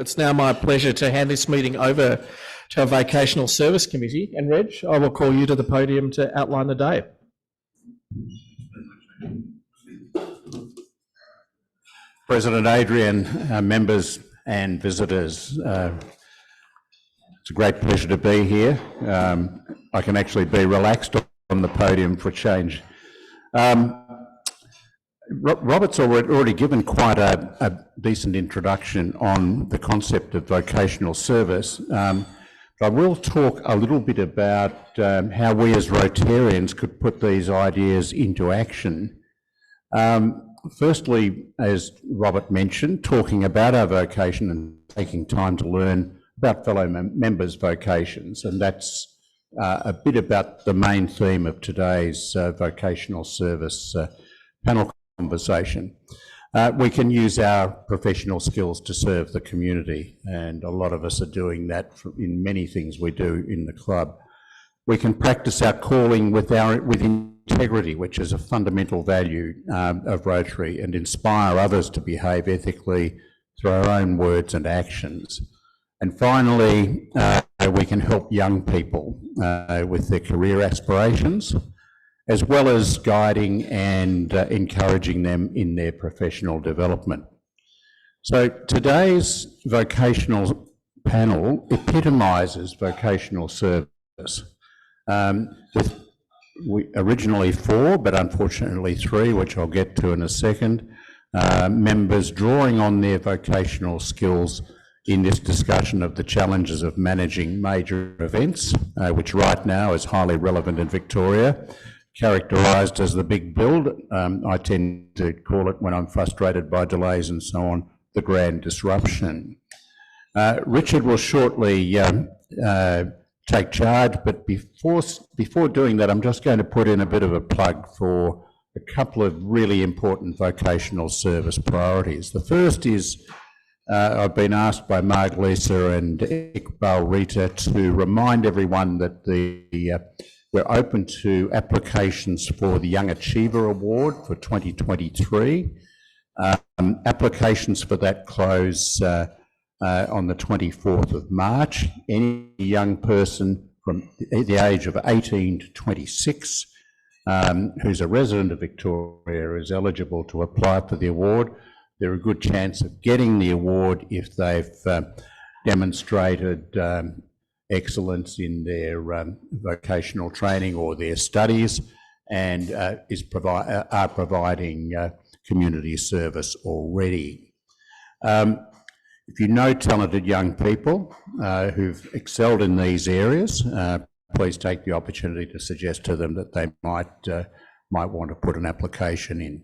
It's now my pleasure to hand this meeting over to our Vocational Service Committee. And Reg, I will call you to the podium to outline the day. President Adrian, members and visitors, it's a great pleasure to be here. I can actually be relaxed on the podium for a change. Robert's already given quite a decent introduction on the concept of vocational service. I will talk a little bit about how we as Rotarians could put these ideas into action. Firstly, as Robert mentioned, talking about our vocation and taking time to learn about fellow members' vocations, and that's a bit about the main theme of today's vocational service panel conversation. We can use our professional skills to serve the community, and a lot of us are doing that in many things we do in the club. We can practice our calling with integrity, which is a fundamental value of Rotary, and inspire others to behave ethically through our own words and actions. And finally, we can help young people with their career aspirations, as well as guiding and encouraging them in their professional development. So today's vocational panel epitomises vocational service. With originally 4, but unfortunately 3, which I'll get to in a second, members drawing on their vocational skills in this discussion of the challenges of managing major events, which right now is highly relevant in Victoria, characterised as the big build. I tend to call it, when I'm frustrated by delays and so on, the grand disruption. Richard will shortly take charge, but before doing that, I'm just going to put in a bit of a plug for a couple of really important vocational service priorities. The first is I've been asked by Marg Lisa and Iqbal Rita to remind everyone that we're open to applications for the Young Achiever Award for 2023. Applications for that close on the 24th of March. Any young person from the age of 18 to 26 who's a resident of Victoria is eligible to apply for the award. They're a good chance of getting the award if they've demonstrated excellence in their vocational training or their studies, and are providing community service already. If you know talented young people who've excelled in these areas, please take the opportunity to suggest to them that they might want to put an application in.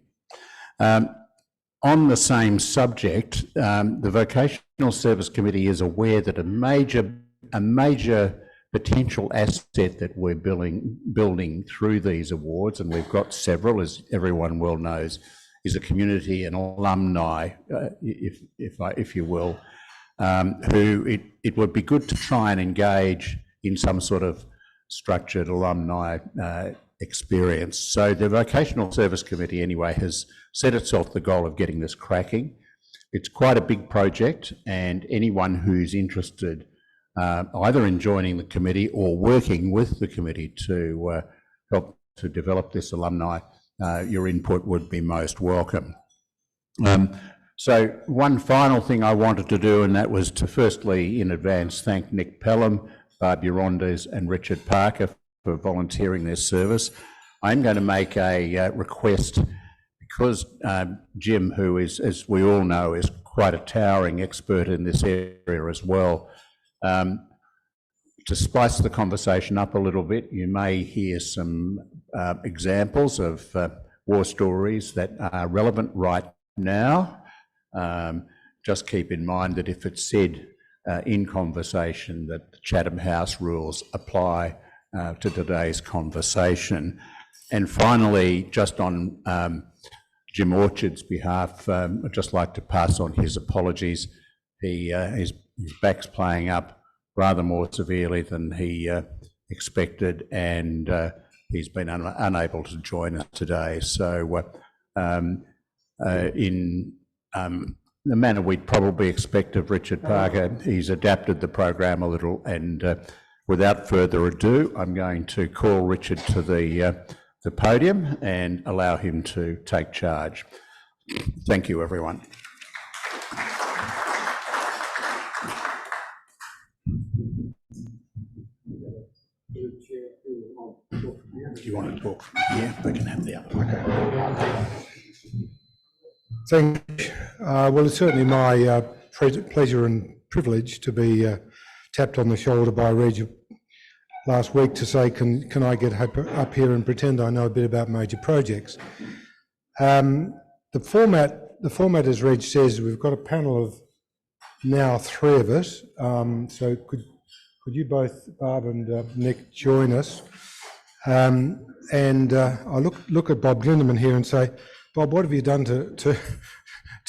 On the same subject, the Vocational Service Committee is aware that a major potential asset that we're building through these awards, and we've got several, as everyone well knows, is a community and alumni, if you will, who it would be good to try and engage in some sort of structured alumni experience. So the Vocational Service Committee anyway has set itself the goal of getting this cracking. It's quite a big project, and anyone who's interested either in joining the committee or working with the committee to help to develop this alumni, your input would be most welcome. So one final thing I wanted to do, and that was to firstly in advance thank Nick Pelham, Barb Urondes and Richard Parker for volunteering their service. I'm going to make a request, because Jim, who is, as we all know, is quite a towering expert in this area as well. To spice the conversation up a little bit, you may hear some examples of war stories that are relevant right now. Just keep in mind that if it's said in conversation, that the Chatham House rules apply to today's conversation. And finally, just on Jim Orchard's behalf, I'd just like to pass on his apologies. His back's playing up rather more severely than he expected, and he's been unable to join us today. So the manner we'd probably expect of Richard Parker. He's adapted the program a little, and without further ado, I'm going to call Richard to the podium and allow him to take charge. Thank you, everyone. Do you want to talk? Yeah, we can have the other one. Okay. Thank you. Well, it's certainly my pleasure and privilege to be tapped on the shoulder by Reg last week to say, can I get up here and pretend I know a bit about major projects? The format, as Reg says, we've got a panel of now 3 of us. So could you both, Barb and Nick, join us? I look at Bob Glindeman here and say, Bob, what have you done to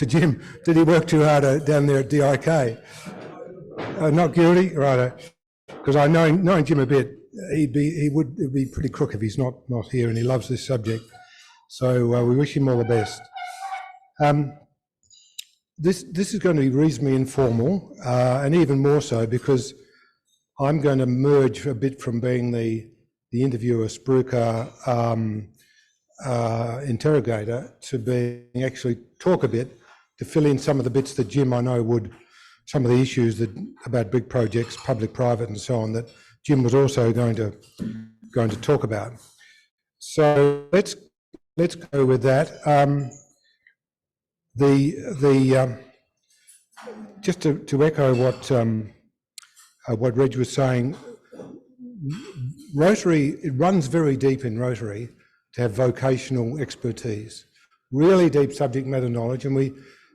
Jim? Did he work too hard down there at DIK? Not guilty, right? Because I knowing Jim a bit, it'd be pretty crook if he's not here, and he loves this subject. So we wish him all the best. This is going to be reasonably informal, and even more so because I'm going to merge a bit from being the interviewer, Spoeaker, interrogator, to being actually talk a bit to fill in some of the bits that Jim, I know, some of the issues about big projects, public, private, and so on, that Jim was also going to talk about. So let's go with that. Just to echo what Reg was saying, Rotary, it runs very deep in Rotary to have vocational expertise, really deep subject matter knowledge. And we,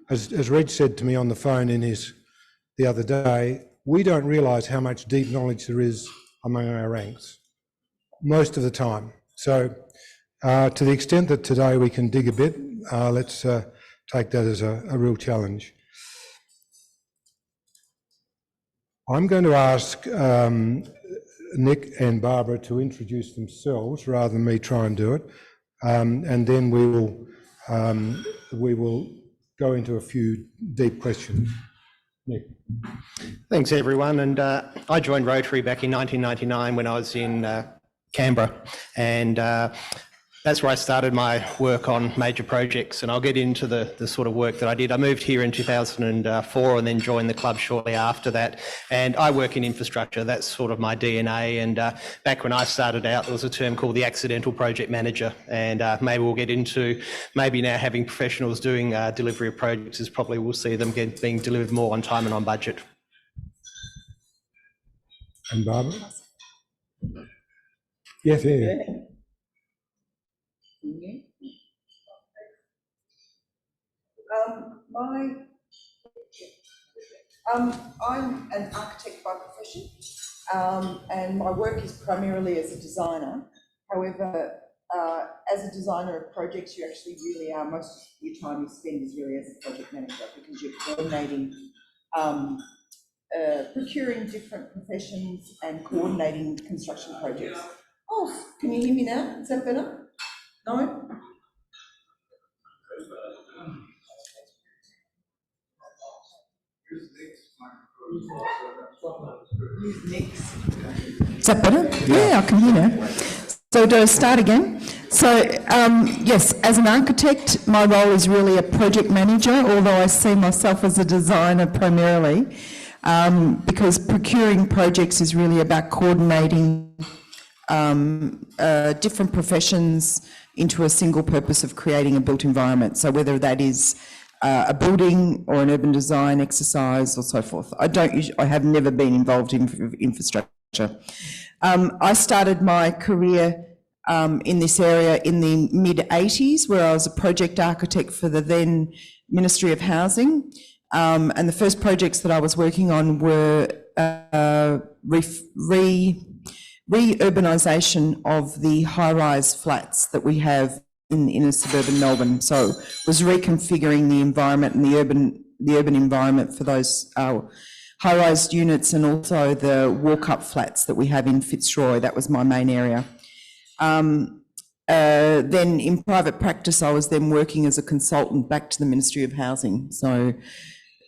as Reg said to me on the phone the other day, we don't realise how much deep knowledge there is among our ranks most of the time. So to the extent that today we can dig a bit, let's take that as a real challenge. I'm going to ask Nick and Barbara to introduce themselves rather than me try and do it, and then we will go into a few deep questions. Nick. Thanks, everyone. And I joined Rotary back in 1999 when I was in Canberra, and that's where I started my work on major projects, and I'll get into the sort of work that I did. I moved here in 2004 and then joined the club shortly after that, and I work in infrastructure. That's sort of my DNA, and back when I started out there was a term called the accidental project manager, and maybe we'll get into maybe now having professionals doing delivery of projects is probably we'll see them being delivered more on time and on budget. And Barbara? Yes, yeah. I'm an architect by profession, and my work is primarily as a designer. However, as a designer of projects, you actually really are, most of your time you spend is really as a project manager, because you're coordinating, procuring different professions and coordinating construction projects. Oh, can you hear me now? Is that better? No? Is that better? Yeah, I can hear now. So do I start again? So yes, as an architect, my role is really a project manager, although I see myself as a designer primarily, because procuring projects is really about coordinating different professions into a single purpose of creating a built environment. So whether that is a building or an urban design exercise or so forth. I have never been involved in infrastructure. I started my career in this area in the mid-80s, where I was a project architect for the then Ministry of Housing. And the first projects that I was working on were re-urbanisation of the high-rise flats that we have in inner suburban Melbourne. So it was reconfiguring the environment and the urban environment for those high-rise units, and also the walk-up flats that we have in Fitzroy. That was my main area. Then in private practice, I was then working as a consultant back to the Ministry of Housing. So,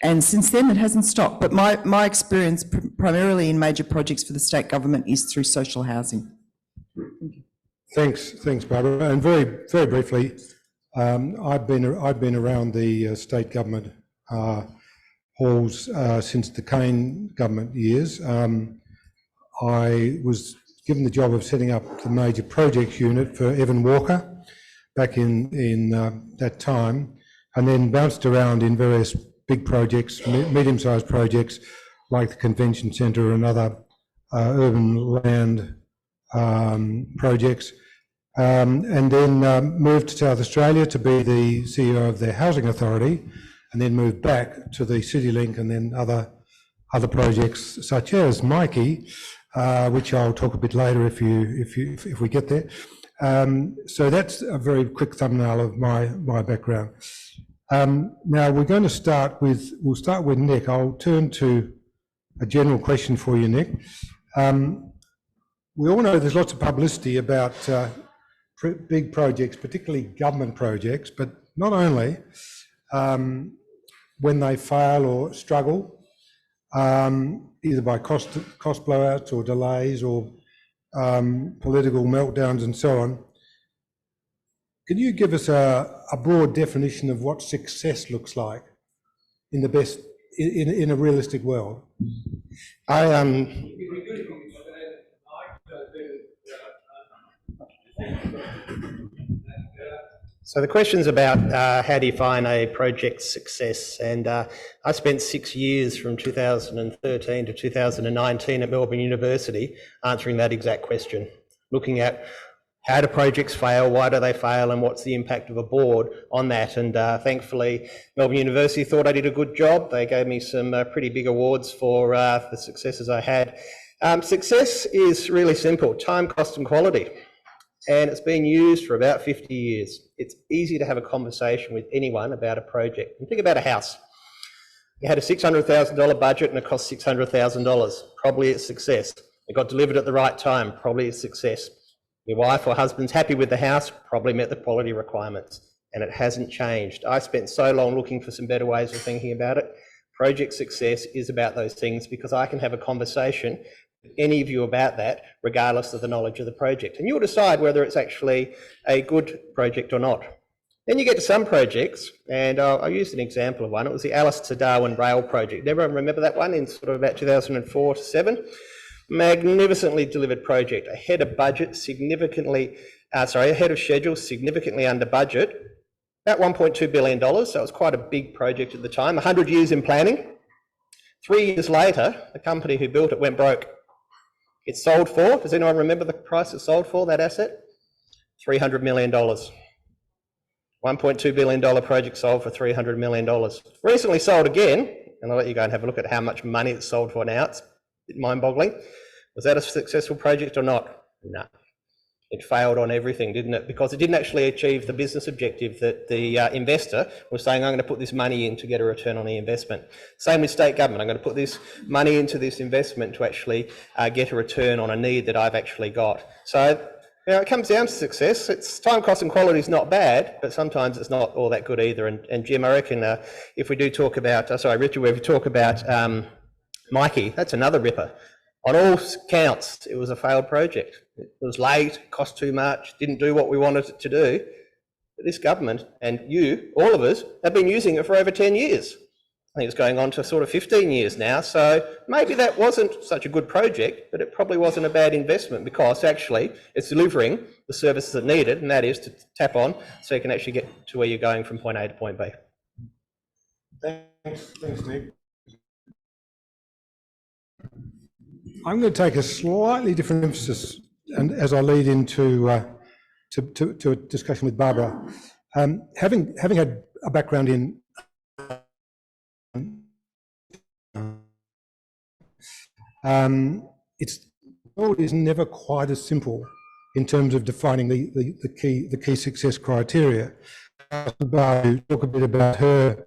and since then it hasn't stopped. But my experience primarily in major projects for the state government is through social housing. Thanks, Barbara. And very briefly, I've been around the state government halls since the Kane government years. I was given the job of setting up the major projects unit for Evan Walker back in that time, and then bounced around in various big projects, medium-sized projects like the Convention Centre and other urban land projects, and then moved to South Australia to be the CEO of their housing authority, and then moved back to the CityLink and then other projects such as Mikey, which I'll talk a bit later if we get there. So that's a very quick thumbnail of my background. Now we're going to we'll start with Nick. I'll turn to a general question for you, Nick. We all know there's lots of publicity about big projects, particularly government projects, but not only when they fail or struggle, either by cost blowouts or delays or political meltdowns and so on. Can you give us a broad definition of what success looks like in a realistic world? So the question's about how do you define a project's success, and I spent 6 years from 2013 to 2019 at Melbourne University answering that exact question, looking at how do projects fail, why do they fail, and what's the impact of a board on that. And thankfully Melbourne University thought I did a good job. They gave me some pretty big awards for the successes I had. Success is really simple: time, cost and quality. And it's been used for about 50 years. It's easy to have a conversation with anyone about a project. And think about a house. You had a $600,000 budget and it cost $600,000. Probably it's success. It got delivered at the right time. Probably it's success. Your wife or husband's happy with the house. Probably met the quality requirements. And it hasn't changed. I spent so long looking for some better ways of thinking about it. Project success is about those things because I can have a conversation with any of you about that, regardless of the knowledge of the project. And you'll decide whether it's actually a good project or not. Then you get to some projects, and I used an example of one. It was the Alice to Darwin Rail project. Everyone remember that one in sort of about 2004 to 7? Magnificently delivered project, ahead of budget, ahead of schedule, significantly under budget. About $1.2 billion, so it was quite a big project at the time. 100 years in planning. 3 years later, the company who built it went broke. It sold for, does anyone remember the price it sold for, that asset? $300 million. $1.2 billion project sold for $300 million. Recently sold again, and I'll let you go and have a look at how much money it sold for now. It's a bit mind-boggling. Was that a successful project or not? No. It failed on everything, didn't it? Because it didn't actually achieve the business objective that the investor was saying, I'm going to put this money in to get a return on the investment. Same with state government. I'm going to put this money into this investment to actually get a return on a need that I've actually got. So it comes down to success. It's time, cost and quality is not bad, but sometimes it's not all that good either. And Jim, I reckon if we do talk about, Richard, if we talk about Mikey, that's another ripper. On all counts, it was a failed project. It was late, cost too much, didn't do what we wanted it to do. But this government and you, all of us, have been using it for over 10 years. I think it's going on to sort of 15 years now. So maybe that wasn't such a good project, but it probably wasn't a bad investment because actually it's delivering the services it needed, and that is to tap on so you can actually get to where you're going from point A to point B. Thanks, Nick. I'm going to take a slightly different emphasis, and as I lead into to a discussion with Barbara, having had a background in the world is never quite as simple in terms of defining the key success criteria. Barbara, talk a bit about her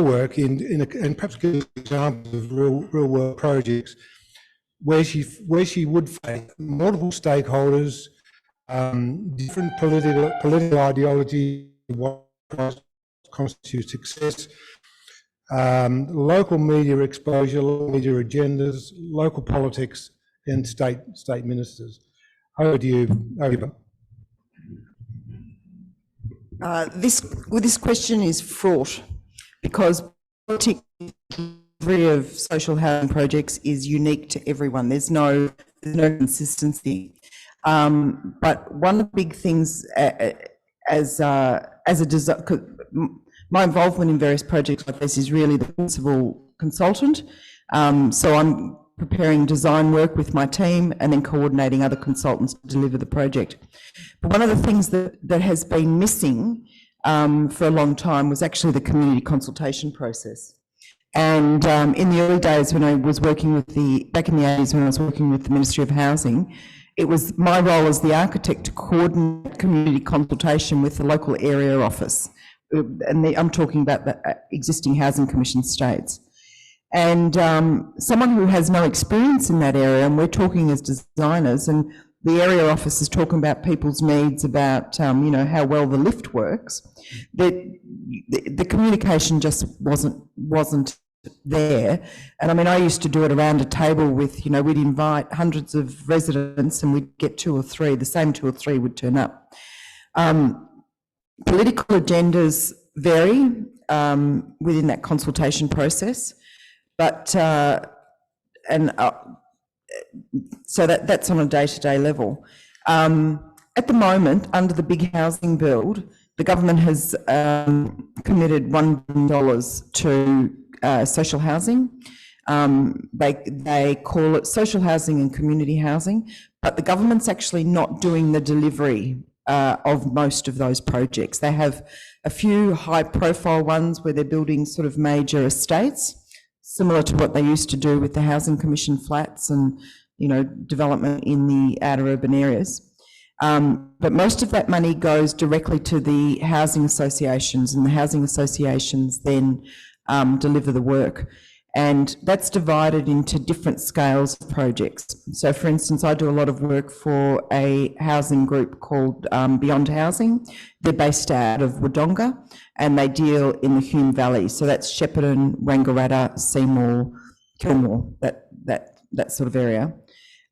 work and perhaps give examples of real world projects where she would face multiple stakeholders, different political ideology, what constitutes success, local media exposure, local media agendas, local politics, and state ministers. Over to you. This question is fraught because politics of social housing projects is unique to everyone. There's no consistency. But one of the big things as a design, my involvement in various projects like this is really the principal consultant. So I'm preparing design work with my team and then coordinating other consultants to deliver the project. But one of the things that has been missing for a long time was actually the community consultation process. And in the early days when I was working with back in the 80s when I was working with the Ministry of Housing, it was my role as the architect to coordinate community consultation with the local area office. And I'm talking about the existing housing commission states. And someone who has no experience in that area, and we're talking as designers, and the area office is talking about people's needs, about you know, how well the lift works, that the communication just wasn't there. And I mean, I used to do it around a table with, you know, we'd invite hundreds of residents and we'd get 2 or 3, the same 2 or 3 would turn up. Political agendas vary within that consultation process, but so that's on a day-to-day level. At the moment, under the big housing build, the government has committed $1 billion to social housing. They call it social housing and community housing, but the government's actually not doing the delivery of most of those projects. They have a few high-profile ones where they're building sort of major estates, similar to what they used to do with the Housing Commission flats and, you know, development in the outer urban areas. But most of that money goes directly to the housing associations, and the housing associations then deliver the work. And that's divided into different scales of projects. So for instance, I do a lot of work for a housing group called Beyond Housing. They're based out of Wodonga and they deal in the Hume Valley. So that's Shepparton, Wangaratta, Seymour, Kilmore, that sort of area.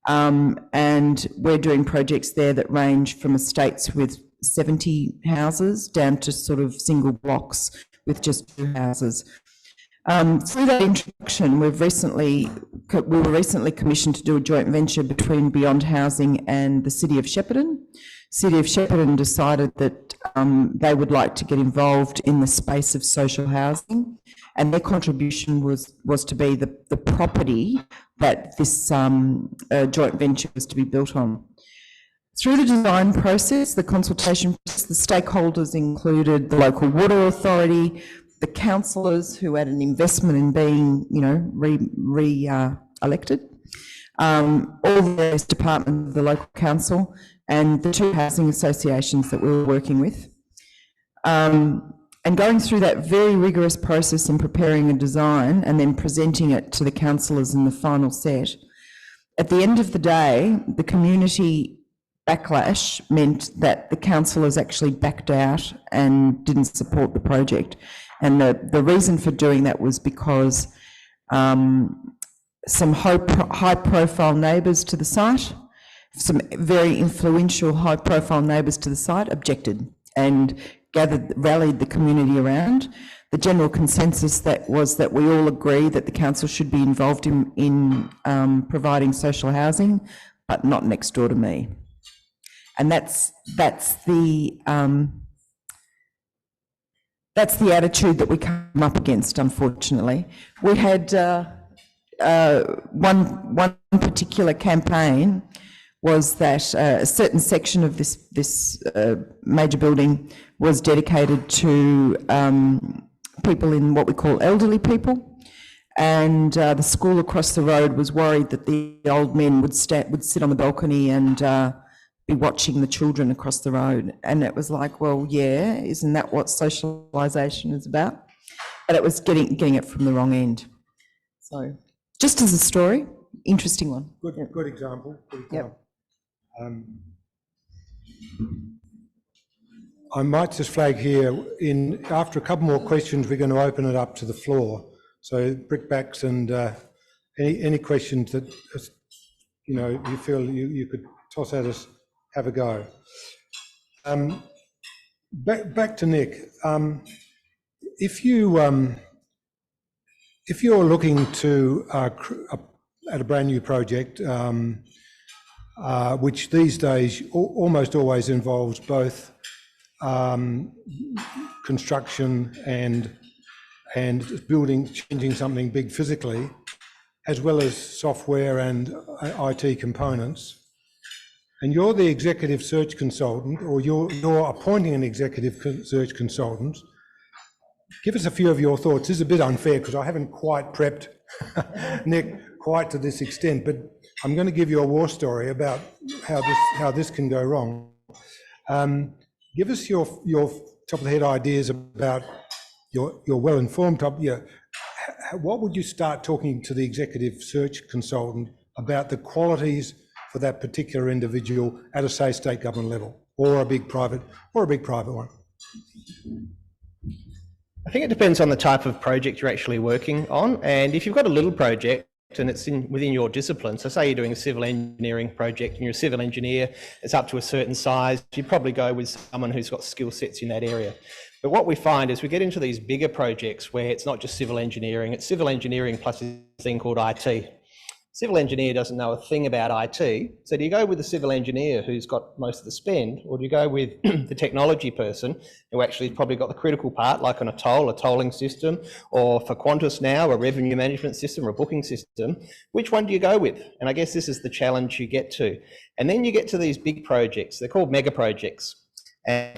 And we're doing projects there that range from estates with 70 houses down to sort of single blocks with just 2 houses. Through that introduction, we were recently commissioned to do a joint venture between Beyond Housing and the City of Shepparton. City of Shepparton decided that they would like to get involved in the space of social housing, and their contribution was to be the property that this joint venture was to be built on. Through the design process, the consultation process, the stakeholders included the local water authority, the councillors who had an investment in being, you know, re-elected, all the various departments of the local council, and the 2 housing associations that we were working with. And going through that very rigorous process in preparing a design and then presenting it to the councillors in the final set, at the end of the day, the community backlash meant that the councillors actually backed out and didn't support the project. And the reason for doing that was because some high-profile neighbours to the site, some very influential high-profile neighbours to the site objected and rallied the community around. The general consensus was that we all agree that the council should be involved in providing social housing, but not next door to me. And that's the attitude that we come up against, unfortunately. We had one particular campaign was that a certain section of this major building was dedicated to people in what we call elderly people, and the school across the road was worried that the old men would sit on the balcony and be watching the children across the road. And it was like, well, yeah, isn't that what socialisation is about? But it was getting it from the wrong end. So just as a story, interesting one. Good example. Yep. I might just flag here, after a couple more questions, we're going to open it up to the floor. So brickbacks and any questions that you feel you could toss at us, have a go. Back to Nick. If you're looking to at a brand new project, which these days almost always involves both construction and building, changing something big physically, as well as software and IT components, and you're the executive search consultant, or you're appointing an executive search consultant, give us a few of your thoughts. This is a bit unfair because I haven't quite prepped Nick quite to this extent, but I'm going to give you a war story about how this can go wrong. Give us your top of the head ideas about your well-informed top. What would you start talking to the executive search consultant about the qualities for that particular individual at a, say, state government level, or a big private one? I think it depends on the type of project you're actually working on, and if you've got a little project and it's within your discipline, so say you're doing a civil engineering project and you're a civil engineer, it's up to a certain size, you'd probably go with someone who's got skill sets in that area. But what we find is we get into these bigger projects where it's not just civil engineering, it's civil engineering plus a thing called IT. Civil engineer doesn't know a thing about IT, so do you go with the civil engineer who's got most of the spend, or do you go with the technology person who actually probably got the critical part, like on a tolling system, or for Qantas now, a revenue management system or a booking system? Which one do you go with? And I guess this is the challenge you get to. And then you get to these big projects, they're called mega projects, and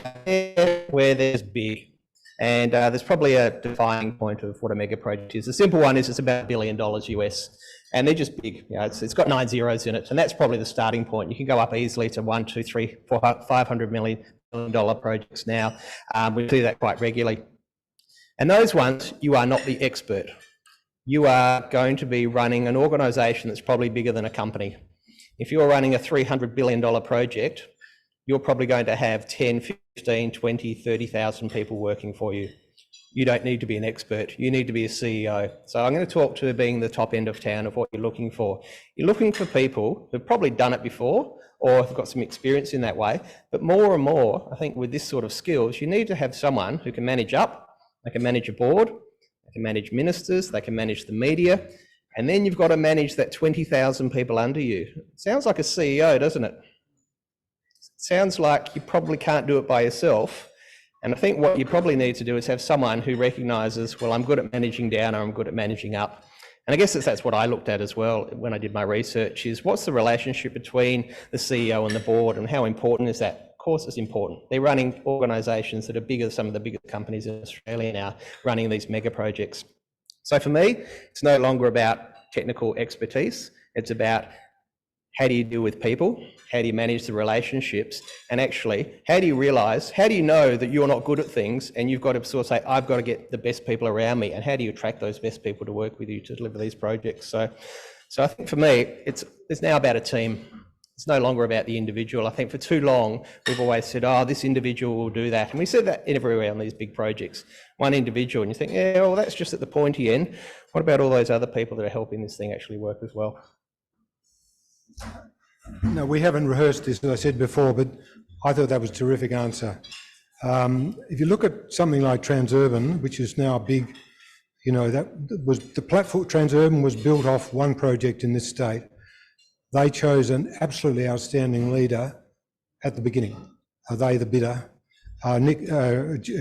where there's big. And there's probably a defining point of what a mega project is. The simple one is it's about $1 billion US. And they're just big, it's got 9 zeros in it, and that's probably the starting point. You can go up easily to 1, 2, 3, 4, $500 million projects now. We do that quite regularly. And those ones, you are not the expert. You are going to be running an organisation that's probably bigger than a company. If you're running a $300 billion project, you're probably going to have 10, 15, 20, 30,000 people working for you. You don't need to be an expert, you need to be a CEO. So I'm going to talk to being the top end of town of what you're looking for. You're looking for people who've probably done it before or have got some experience in that way, but more and more, I think with this sort of skills, you need to have someone who can manage up, they can manage a board, they can manage ministers, they can manage the media, and then you've got to manage that 20,000 people under you. It sounds like a CEO, doesn't it? Sounds like you probably can't do it by yourself. And I think what you probably need to do is have someone who recognises, well, I'm good at managing down or I'm good at managing up. And I guess that's what I looked at as well when I did my research, is what's the relationship between the CEO and the board, and how important is that? Of course it's important. They're running organisations that are bigger, some of the biggest companies in Australia now, running these mega projects. So for me, it's no longer about technical expertise. It's about how do you deal with people? How do you manage the relationships? And actually, how do you realise, how do you know that you're not good at things and you've got to sort of say, I've got to get the best people around me, and how do you attract those best people to work with you to deliver these projects? So I think for me, it's now about a team. It's no longer about the individual. I think for too long, we've always said, oh, this individual will do that. And we said that everywhere on these big projects. One individual, and you think, yeah, well, that's just at the pointy end. What about all those other people that are helping this thing actually work as well? No, we haven't rehearsed this, as I said before, but I thought that was a terrific answer. If you look at something like Transurban, which is now big, that was the platform. Transurban was built off one project in this state. They chose an absolutely outstanding leader at the beginning. They, the bidder,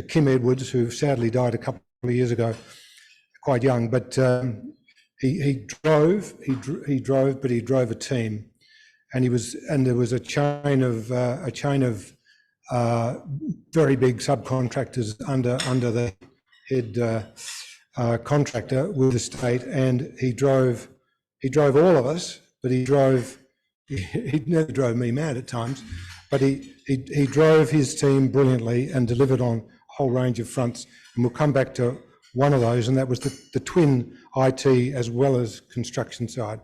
Kim Edwards, who sadly died a couple of years ago, quite young, but he drove, but he drove a team. And there was a chain of very big subcontractors under the head contractor with the state, and he drove all of us, but he never drove me mad at times, but he drove his team brilliantly and delivered on a whole range of fronts. And we'll come back to one of those, and that was the twin IT as well as construction side.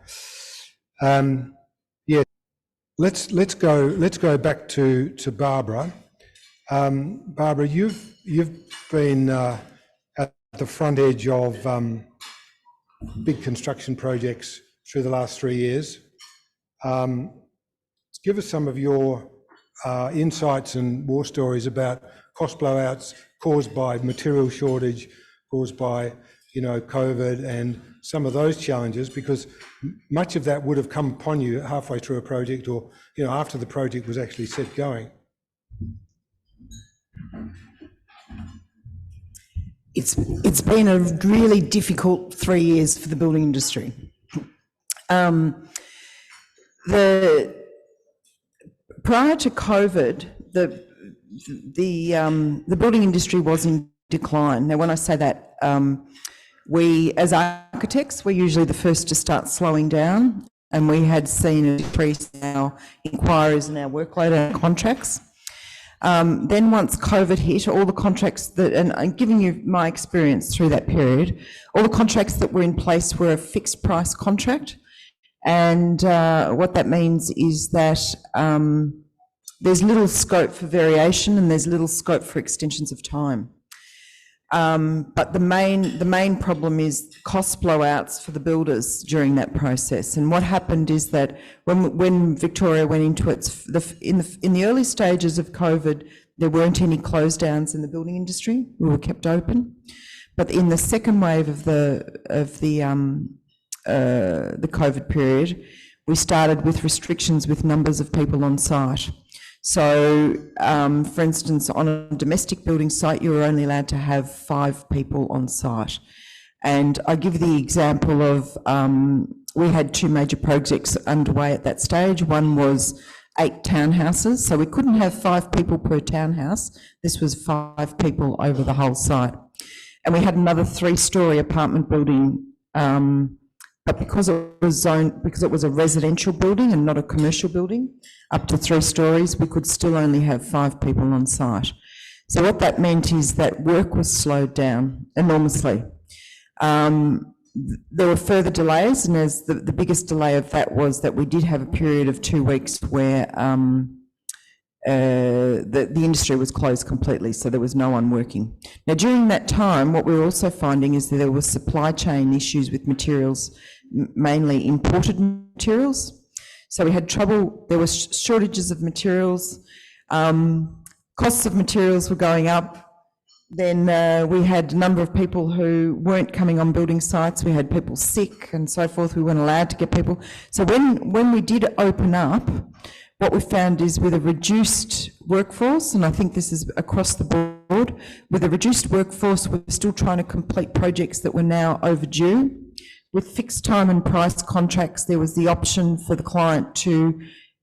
let's go back to Barbara. Barbara, you've been at the front edge of big construction projects through the last 3 years. Give us some of your insights and war stories about cost blowouts caused by material shortage, caused by COVID and some of those challenges, because much of that would have come upon you halfway through a project, or after the project was actually set going. It's been a really difficult 3 years for the building industry. Prior to COVID, the building industry was in decline. Now, when I say that, we, as architects, we're usually the first to start slowing down, and we had seen a decrease in our inquiries and our workload and contracts. Then once COVID hit, all the contracts that, and I'm giving you my experience through that period, all the contracts that were in place were a fixed price contract. And what that means is that there's little scope for variation and there's little scope for extensions of time. But the main problem is cost blowouts for the builders during that process. And what happened is that when Victoria went into in the early stages of COVID, there weren't any close downs in the building industry. We were kept open. But in the second wave of the COVID period, we started with restrictions with numbers of people on site. So, for instance, on a domestic building site, you were only allowed to have 5 people on site. And I give the example of, we had 2 major projects underway at that stage. One was 8 townhouses, so we couldn't have 5 people per townhouse. This was 5 people over the whole site. And we had another 3-storey apartment building, but because it was a residential building and not a commercial building, up to 3 stories, we could still only have 5 people on site. So what that meant is that work was slowed down enormously. There were further delays, and as the biggest delay of that was that we did have a period of 2 weeks where the industry was closed completely, so there was no one working. Now, during that time, what we were also finding is that there were supply chain issues with materials, mainly imported materials. So we had trouble, there were shortages of materials, costs of materials were going up. Then we had a number of people who weren't coming on building sites. We had people sick and so forth. We weren't allowed to get people. So when we did open up, what we found is with a reduced workforce, and I think this is across the board, with a reduced workforce, we're still trying to complete projects that were now overdue. With fixed time and price contracts, there was the option for the client to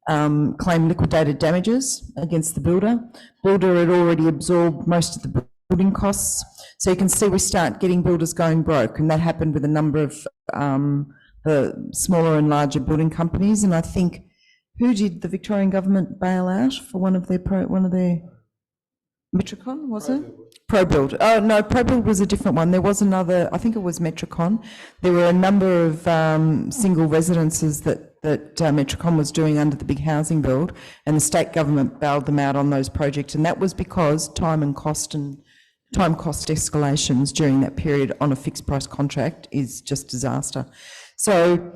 claim liquidated damages against the builder. Builder had already absorbed most of the building costs. So you can see we start getting builders going broke, and that happened with a number of the smaller and larger building companies. And I think, who did the Victorian government bail out for one of their Metricon, was it? ProBuild. Oh, no, ProBuild was a different one. There was another, I think it was Metricon. There were a number of single residences that Metricon was doing under the big housing build, and the state government bailed them out on those projects, and that was because time cost escalations during that period on a fixed price contract is just disaster. So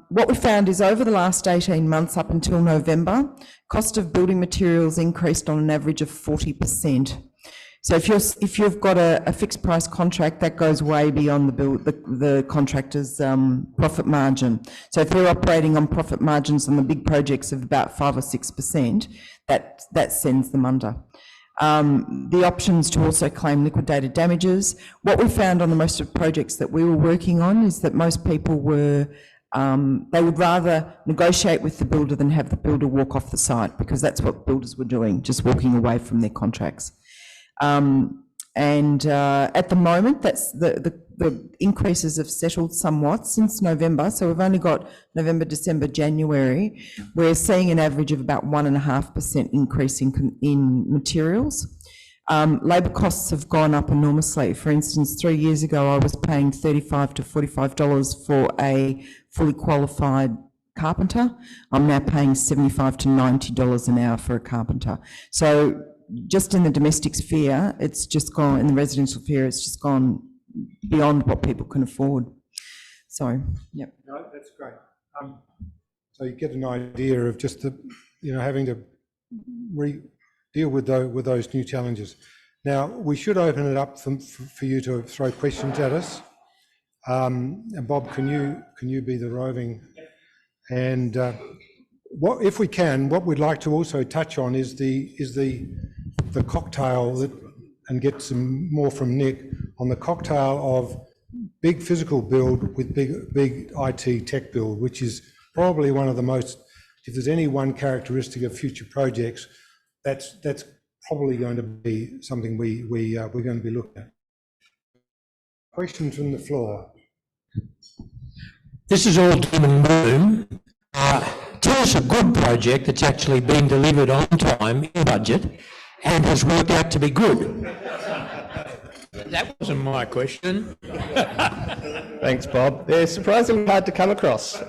what we found is over the last 18 months up until November, cost of building materials increased on an average of 40%. So if you've got a fixed price contract, that goes way beyond the contractor's profit margin. So if they're operating on profit margins on the big projects of about 5 or 6%, that sends them under. The options to also claim liquidated damages. What we found on the most of the projects that we were working on is that most people were they would rather negotiate with the builder than have the builder walk off the site, because that's what builders were doing, just walking away from their contracts. At the moment, that's the increases have settled somewhat since November. So we've only got November, December, January. We're seeing an average of about 1.5% increase in materials. Labour costs have gone up enormously. For instance, 3 years ago, I was paying $35 to $45 for a fully qualified carpenter. I'm now paying $75 to $90 an hour for a carpenter. So just in the domestic sphere, it's just gone, in the residential sphere, it's just gone beyond what people can afford. So, yep. No, that's great. So you get an idea of just the, having to deal with those new challenges. Now, we should open it up for you to throw questions at us. And Bob, can you be the roving? And what, if we can, what we'd like to also touch on is the cocktail that, and get some more from Nick on the cocktail of big physical build with big IT tech build, which is probably one of the most, if there's any one characteristic of future projects, that's probably going to be something we're going to be looking at. Questions from the floor. This is all doom and gloom. Tell us a good project that's actually been delivered on time, in budget, and has worked out to be good. That wasn't my question. Thanks, Bob. They're surprisingly hard to come across.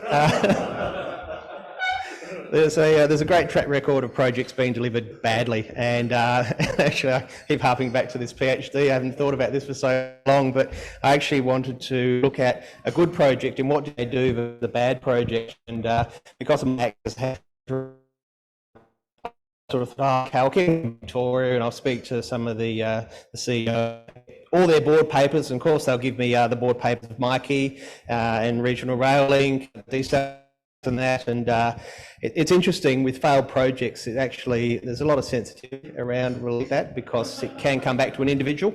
There's a great track record of projects being delivered badly, and actually I keep harping back to this PhD. I haven't thought about this for so long, but I actually wanted to look at a good project and what did they do with the bad project, and because of my have sort of okay, I'll keep in Victoria and I'll speak to some of the CEO, all their board papers, and of course they'll give me the board papers of Mikey and Regional Rail Link, and that, and it's interesting with failed projects. It actually, there's a lot of sensitivity around really that, because it can come back to an individual.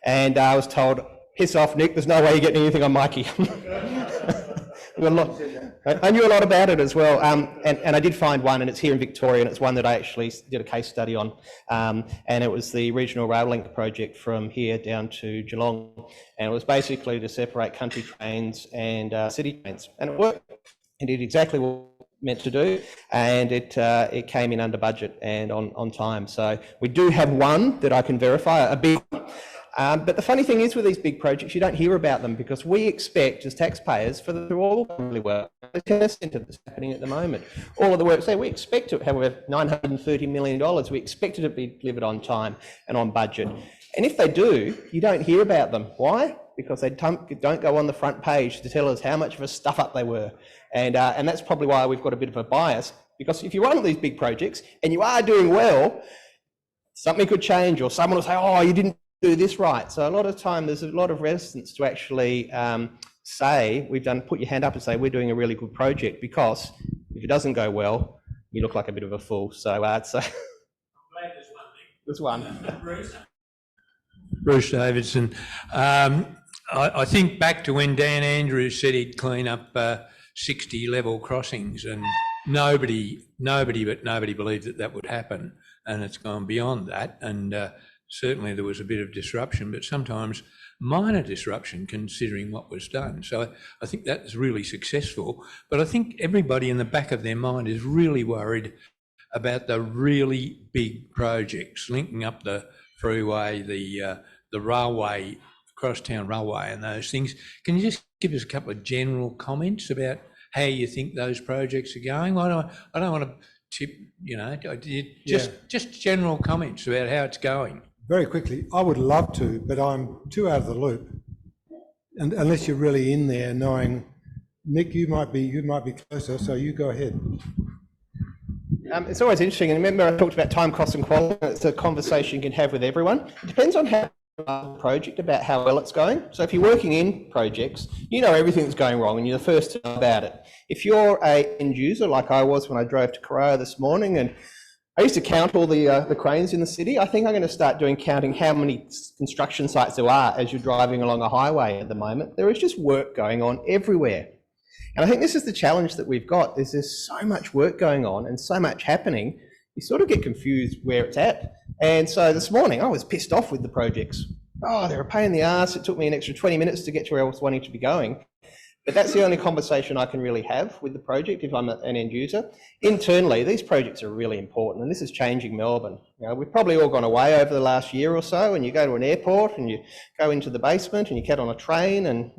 And I was told, piss off, Nick, there's no way you're getting anything on Mikey. I knew a lot about it as well, and I did find one, and it's here in Victoria, and it's one that I actually did a case study on, and it was the Regional Rail Link project from here down to Geelong, and it was basically to separate country trains and city trains, and it worked. It did exactly what it meant to do, and it came in under budget and on time. So we do have one that I can verify, a big one. But the funny thing is with these big projects, you don't hear about them because we expect as taxpayers for them to all go really well. The tennis centre that's happening at the moment, all of the works there, we expect to have $930 million. We expect it to be delivered on time and on budget. And if they do, you don't hear about them. Why? Because they don't go on the front page to tell us how much of a stuff up they were. And that's probably why we've got a bit of a bias, because if you run these big projects and you are doing well, something could change, or someone will say, oh, you didn't do this right. So a lot of time there's a lot of resistance to actually say, put your hand up and say, we're doing a really good project, because if it doesn't go well, you look like a bit of a fool. So I'm glad there's one. Bruce Davidson. I think back to when Dan Andrews said he'd clean up 60 level crossings, and nobody believed that would happen, and it's gone beyond that, and certainly there was a bit of disruption, but sometimes minor disruption considering what was done. So I think that's really successful, but I think everybody in the back of their mind is really worried about the really big projects linking up the freeway, the railway, crosstown railway and those things. Can you just give us a couple of general comments about how you think those projects are going? I don't want to tip, just general comments about how it's going. Very quickly, I would love to, but I'm too out of the loop. And unless you're really in there knowing, Nick, you might be closer, so you go ahead. It's always interesting, and remember I talked about time, cost and quality. It's a conversation you can have with everyone. It depends on how project about how well it's going. So if you're working in projects, you know everything that's going wrong and you're the first to know about it. If you're an end user like I was when I drove to Corio this morning, and I used to count all the cranes in the city, I think I'm going to start counting how many construction sites there are as you're driving along a highway at the moment. There is just work going on everywhere. And I think this is the challenge that we've got, is there's so much work going on and so much happening, you sort of get confused where it's at. And so this morning I was pissed off with the projects. Oh, they're a pain in the ass. It took me an extra 20 minutes to get to where I was wanting to be going. But that's the only conversation I can really have with the project if I'm an end user. Internally, these projects are really important, and this is changing Melbourne. You know, we've probably all gone away over the last year or so, and you go to an airport and you go into the basement and you get on a train, and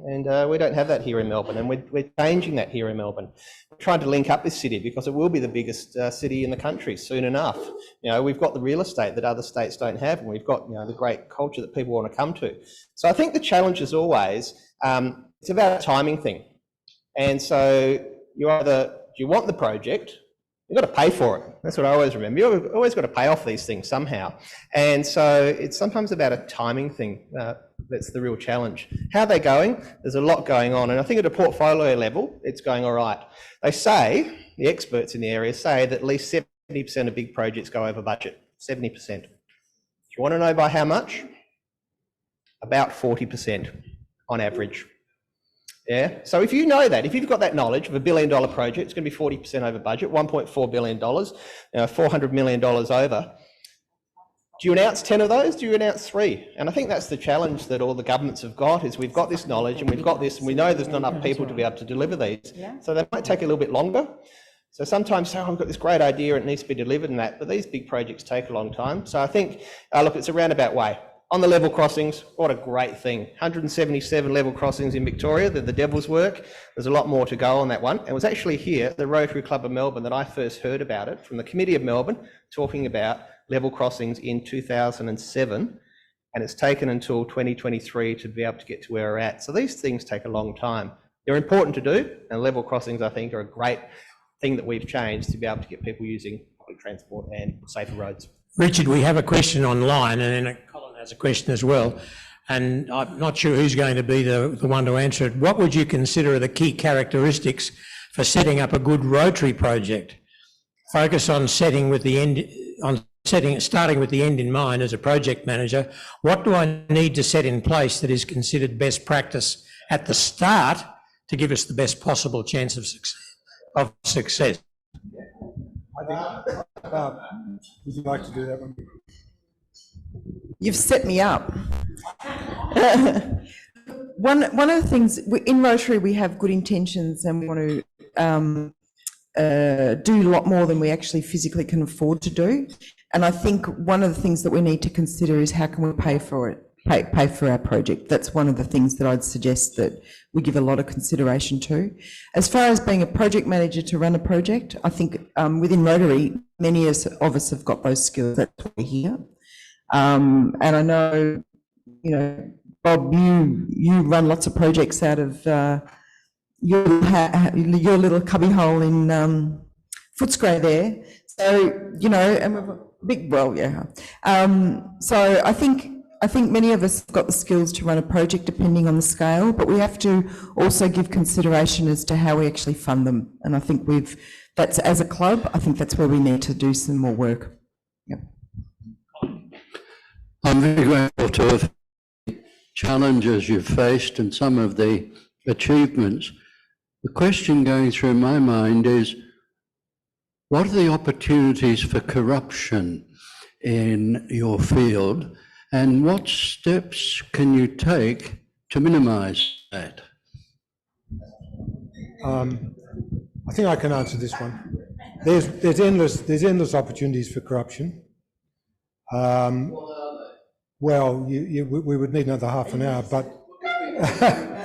we don't have that here in Melbourne, and we're changing that here in Melbourne. We're trying to link up this city because it will be the biggest city in the country soon enough. You know, we've got the real estate that other states don't have, and we've got, you know, the great culture that people want to come to. So I think the challenge is always, it's about a timing thing. And so you either, do you want the project, you've got to pay for it. That's what I always remember. You've always got to pay off these things somehow. And so it's sometimes about a timing thing. That's the real challenge. How are they going? There's a lot going on. And I think at a portfolio level, it's going all right. They say, the experts in the area say that at least 70% of big projects go over budget, 70%. Do you want to know by how much? About 40% on average. Yeah, so if you know that, if you've got that knowledge of $1 billion project, it's going to be 40% over budget, $1.4 billion, $400 million over. Do you announce 10 of those? Do you announce 3? And I think that's the challenge that all the governments have got, is we've got this knowledge and we've got this, and we know there's not enough people to be able to deliver these. So they might take a little bit longer. So sometimes, oh, I've got this great idea, it needs to be delivered and that, but these big projects take a long time. So I think, look, it's a roundabout way. On the level crossings, what a great thing. 177 level crossings in Victoria, they're the devil's work. There's a lot more to go on that one. And it was actually here, the Rotary Club of Melbourne, that I first heard about it, from the Committee of Melbourne, talking about level crossings in 2007. And it's taken until 2023 to be able to get to where we're at. So these things take a long time. They're important to do, and level crossings, I think, are a great thing that we've changed to be able to get people using public transport and safer roads. Richard, we have a question online, and then Colin has a question as well, and I'm not sure who's going to be the one to answer it. What would you consider are the key characteristics for setting up a good Rotary project? Focus on starting with the end in mind as a project manager. What do I need to set in place that is considered best practice at the start to give us the best possible chance of success? I think, would you like to do that one? You've set me up. One of the things, in Rotary we have good intentions and we want to do a lot more than we actually physically can afford to do. And I think one of the things that we need to consider is how can we pay for it, pay for our project. That's one of the things that I'd suggest that we give a lot of consideration to. As far as being a project manager to run a project, I think within Rotary, many of us have got those skills. That's why we're here. And I know, you know, Bob, you run lots of projects out of your little cubbyhole in Footscray there. So, you know, and we've got big, well, yeah. So I think many of us have got the skills to run a project depending on the scale, but we have to also give consideration as to how we actually fund them. And I think that's as a club, I think that's where we need to do some more work. Yep. I'm very grateful to the challenges you've faced and some of the achievements. The question going through my mind is, what are the opportunities for corruption in your field, and what steps can you take to minimise that? I think I can answer this one. There's endless opportunities for corruption. Well, we would need another half an hour, but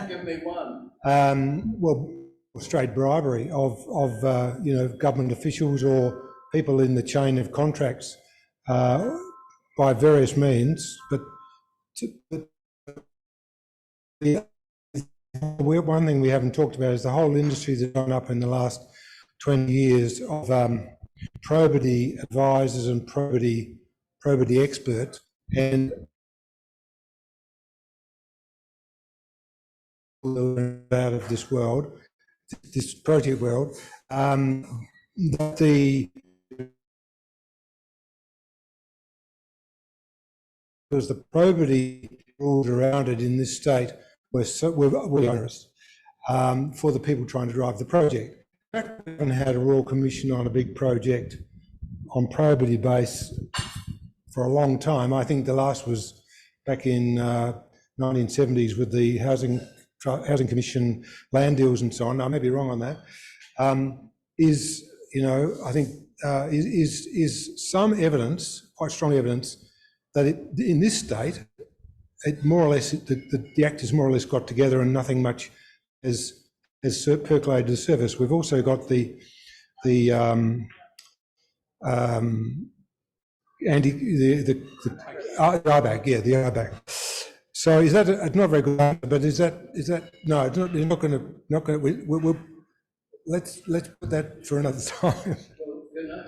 Give me one. well, straight bribery of you know, government officials or people in the chain of contracts by various means. But one thing we haven't talked about is the whole industry that's gone up in the last 20 years of probity advisors and probity experts, and out of this world, this project world, because the probity rules around it in this state were onerous for the people trying to drive the project. We haven't had a Royal Commission on a big project on probity base for a long time. I think the last was back in 1970s with the Housing Housing Commission land deals and so on, I may be wrong on that, is, you know, I think is some evidence, quite strong evidence, that in this state, it more or less, the actors more or less got together and nothing much has percolated to the surface. We've also got the IBAC, yeah, the IBAC. So is that not very good? But is that no? It's not. You're not going to. Let's put that for another time.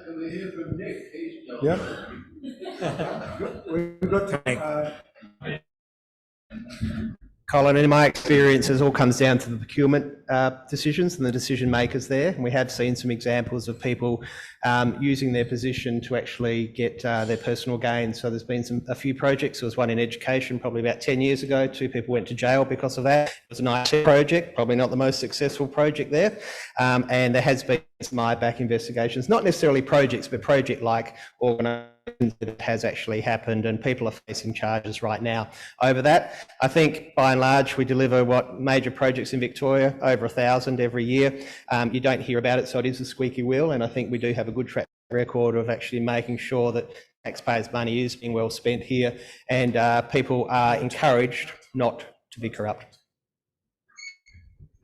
Can we hear from Nick? Yeah. We've got. Colin, in my experience, it all comes down to the procurement decisions and the decision makers there. And we have seen some examples of people using their position to actually get their personal gain. So there's been a few projects. There was one in education probably about 10 years ago. 2 people went to jail because of that. It was an IT project, probably not the most successful project there. And there has been some IBAC investigations, not necessarily projects, but project-like organisations that it has actually happened, and people are facing charges right now over that. I think by and large we deliver major projects in Victoria, over 1,000 every year. You don't hear about it, so it is a squeaky wheel, and I think we do have a good track record of actually making sure that taxpayers' money is being well spent here, and people are encouraged not to be corrupt.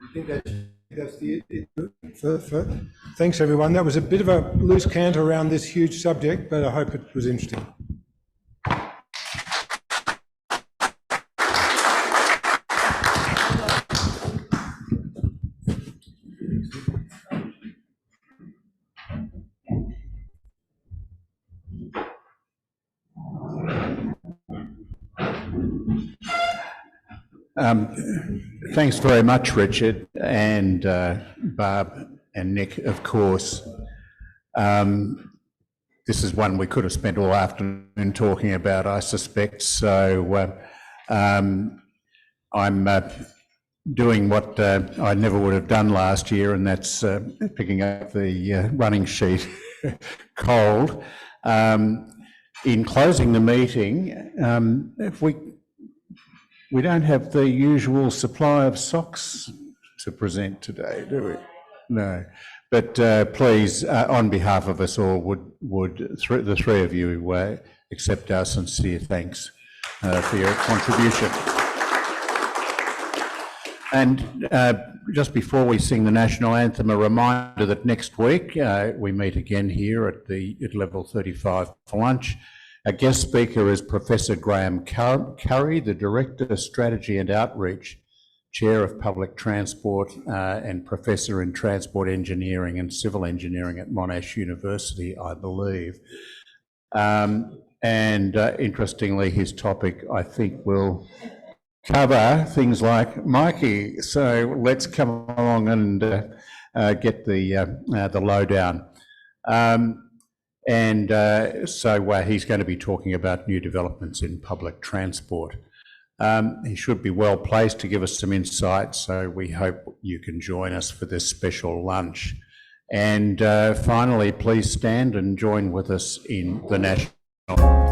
I think that's the thanks everyone. That was a bit of a loose canter around this huge subject, but I hope it was interesting. Thanks very much, Richard, and Barb and Nick, of course. This is one we could have spent all afternoon talking about, I suspect. So I'm doing what I never would have done last year, and that's picking up the running sheet cold. In closing the meeting, if we don't have the usual supply of socks to present today, do we? No. But please, on behalf of us all, would the three of you accept our sincere thanks for your contribution. And just before we sing the national anthem, a reminder that next week we meet again here at level 35 for lunch. Our guest speaker is Professor Graham Curry, the Director of Strategy and Outreach, Chair of Public Transport and Professor in Transport Engineering and Civil Engineering at Monash University, I believe. Interestingly, his topic, I think, will cover things like Mikey. So let's come along and get the lowdown. So he's going to be talking about new developments in public transport. He should be well placed to give us some insight, so we hope you can join us for this special lunch. And finally, please stand and join with us in the national